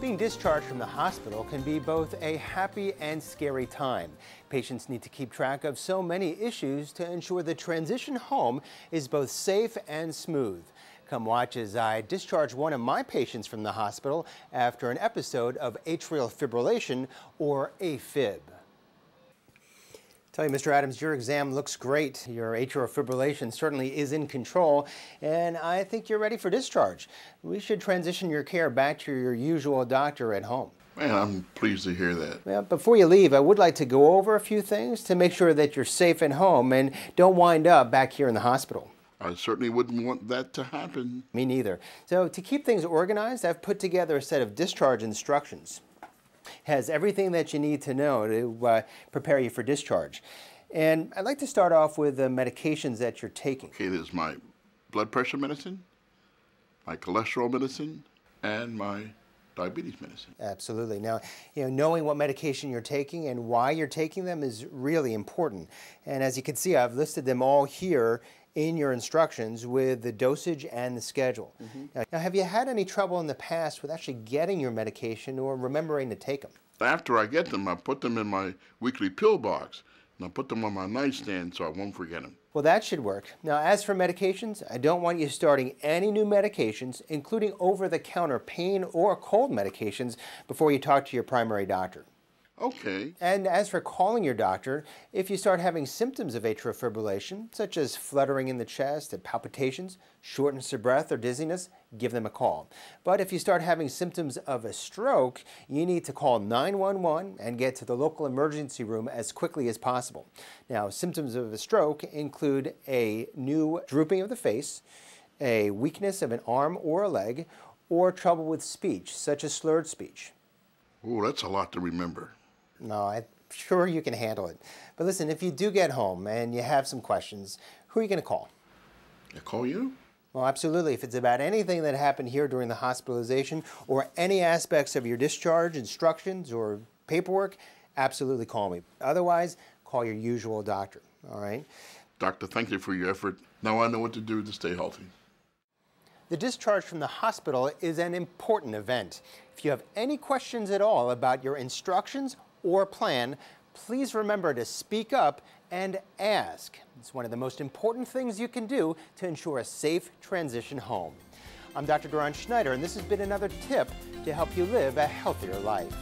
Being discharged from the hospital can be both a happy and scary time. Patients need to keep track of so many issues to ensure the transition home is both safe and smooth. Come watch as I discharge one of my patients from the hospital after an episode of atrial fibrillation, or AFib. Tell you, Mr. Adams, your exam looks great. Your atrial fibrillation certainly is in control, and I think you're ready for discharge. We should transition your care back to your usual doctor at home. Man, I'm pleased to hear that. Well, before you leave, I would like to go over a few things to make sure that you're safe at home and don't wind up back here in the hospital. I certainly wouldn't want that to happen. Me neither. So to keep things organized, I've put together a set of discharge instructions. Has everything that you need to know to prepare you for discharge. And I'd like to start off with the medications that you're taking. Okay, there's my blood pressure medicine, my cholesterol medicine, and my diabetes medicine. Absolutely. Now, knowing what medication you're taking and why you're taking them is really important. And as you can see, I've listed them all here in your instructions with the dosage and the schedule. Now, have you had any trouble in the past with actually getting your medication or remembering to take them? After I get them, I put them in my weekly pill box, and I put them on my nightstand so I won't forget them. Well, that should work. Now, as for medications, I don't want you starting any new medications, including over-the-counter pain or cold medications, before you talk to your primary doctor. Okay. And as for calling your doctor, if you start having symptoms of atrial fibrillation, such as fluttering in the chest and palpitations, shortness of breath or dizziness, give them a call. But if you start having symptoms of a stroke, you need to call 911 and get to the local emergency room as quickly as possible. Now, symptoms of a stroke include a new drooping of the face, a weakness of an arm or a leg, or trouble with speech, such as slurred speech. Oh, that's a lot to remember. No, I'm sure you can handle it. But listen, if you do get home and you have some questions, who are you going to call? I call you? Well, absolutely. If it's about anything that happened here during the hospitalization or any aspects of your discharge instructions or paperwork, absolutely call me. Otherwise, call your usual doctor, all right? Doctor, thank you for your effort. Now I know what to do to stay healthy. The discharge from the hospital is an important event. If you have any questions at all about your instructions or plan, please remember to speak up and ask. It's one of the most important things you can do to ensure a safe transition home. I'm Dr. Duran Schneider, and this has been another tip to help you live a healthier life.